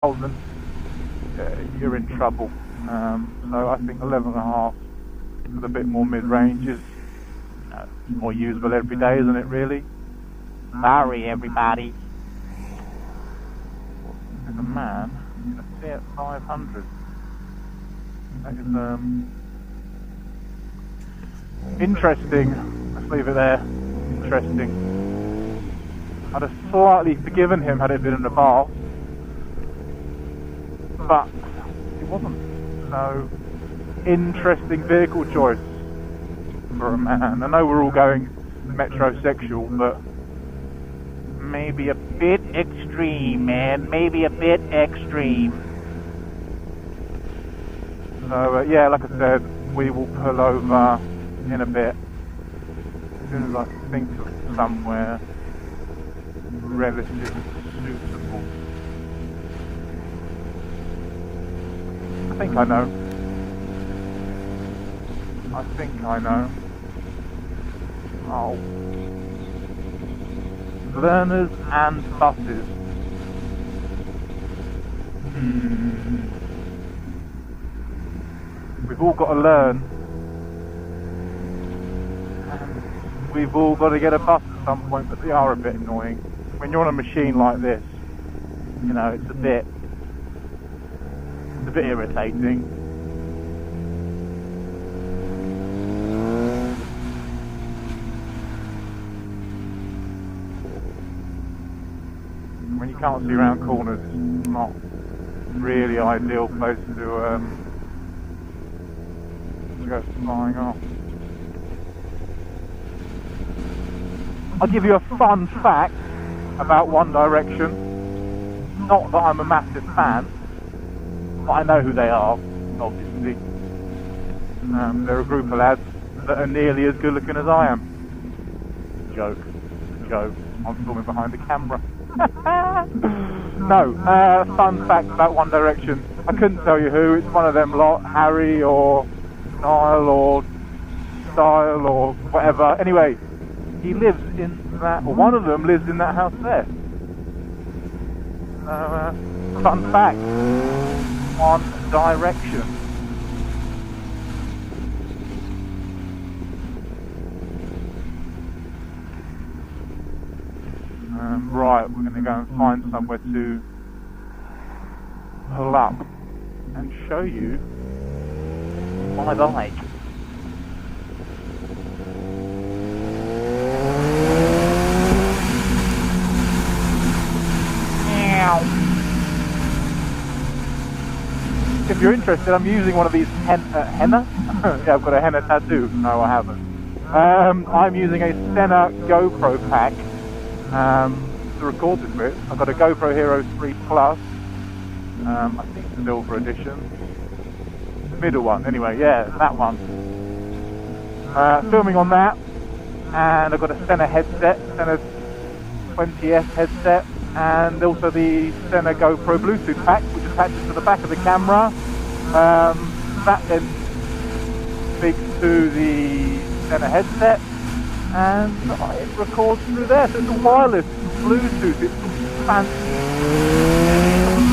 1000, you're in trouble. So I think 11.5 with a bit more mid-range is more usable every day, isn't it, really? Sorry, everybody. There's a man in a Fiat 500. That is interesting. Let's leave it there. Interesting. I'd have slightly forgiven him had it been in the bath, but it wasn't. So, interesting vehicle choice for a man. I know we're all going metrosexual, but maybe a bit extreme, man. Maybe a bit extreme. So, yeah, like I said, we will pull over in a bit. As soon as I think of somewhere relatively suitable. I think I know. Oh. Learners and buses. We've all got to learn. And we've all got to get a bus at some point, but they are a bit annoying. When you're on a machine like this, you know, it's a bit irritating. When you can't see around corners, it's not really ideal place to go flying off. I'll give you a fun fact about One Direction. Not that I'm a massive fan, but I know who they are, obviously. They're a group of lads that are nearly as good looking as I am. Joke. I'm filming behind the camera. No, fun fact about One Direction. I couldn't tell you who. It's one of them lot, Harry or Niall or Style or whatever. Anyway, he lives in that, or one of them lives in that house there. Fun fact. One Direction. Right, we're going to go and find somewhere to pull up and show you what I like. If you're interested, I'm using one of these henna? Yeah, I've got a henna tattoo. No, I haven't. I'm using a Senna GoPro pack to record this with. I've got a GoPro Hero 3 Plus. I think silver edition. Middle one, anyway, yeah, that one. Filming on that, and I've got a Senna headset, Senna 20S headset, and also the Senna GoPro Bluetooth pack, which attaches to the back of the camera. That then speaks to the Senna headset, and it records through there. So it's a wireless Bluetooth. It's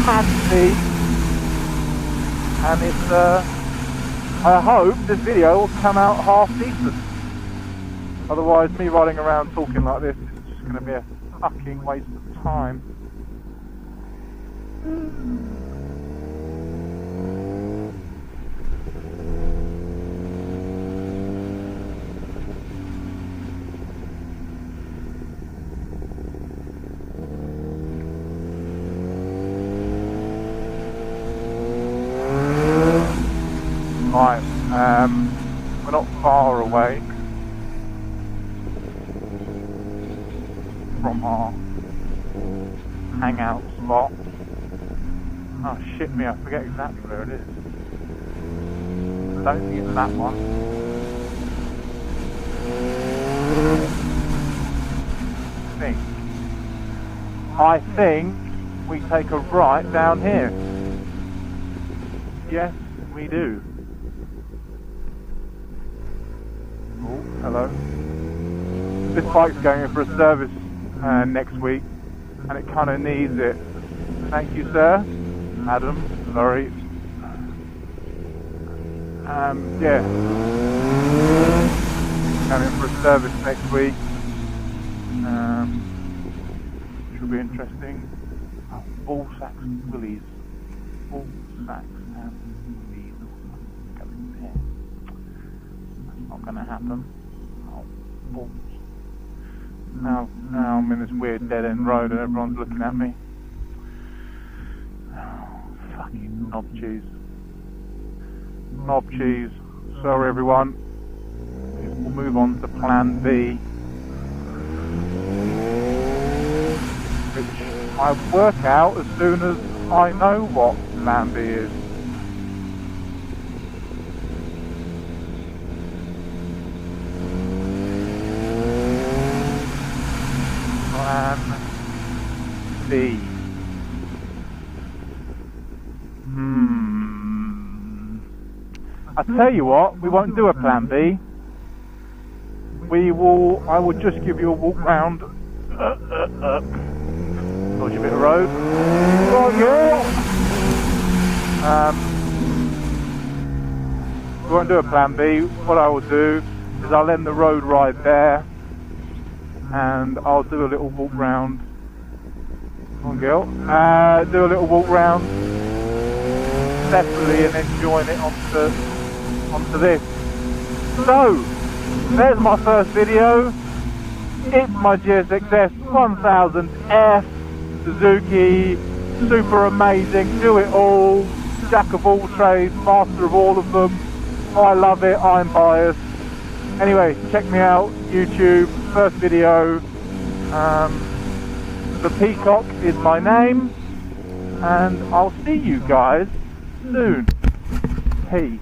fancy, and it's. I hope this video will come out half decent. Otherwise, me riding around talking like this is just going to be a fucking waste of time. Right, we're not far away from our hangout spot. Oh shit me, I forget exactly where it is. I don't think it's that one. I think we take a right down here. Yes, we do. Oh, hello. This bike's going in for a service next week, and it kind of needs it. Thank you, sir. Adam, sorry. Yeah. Coming for a service next week. Which will be interesting. Oh, ball sacks and willies. Ball sacks and willies. Going there. That's not going to happen. Oh, balls. Now I'm in this weird dead end road and everyone's looking at me. Oh, fucking knob cheese. Knob cheese. Sorry everyone. We'll move on to plan B, which I work out as soon as I know what plan B is. Plan B. I tell you what, we won't do a plan B. I will just give you a walk round. Dodge a bit of road. We won't do a plan B. What I will do is I'll end the road ride there and I'll do a little walk round. Come on, girl. Do a little walk round separately and then join it onto this. So, there's my first video. It's my GSXS 1000F Suzuki, super amazing, do it all, jack of all trades, master of all of them. I love it, I'm biased. Anyway, check me out, YouTube, first video. The Peacock is my name, and I'll see you guys soon. Peace.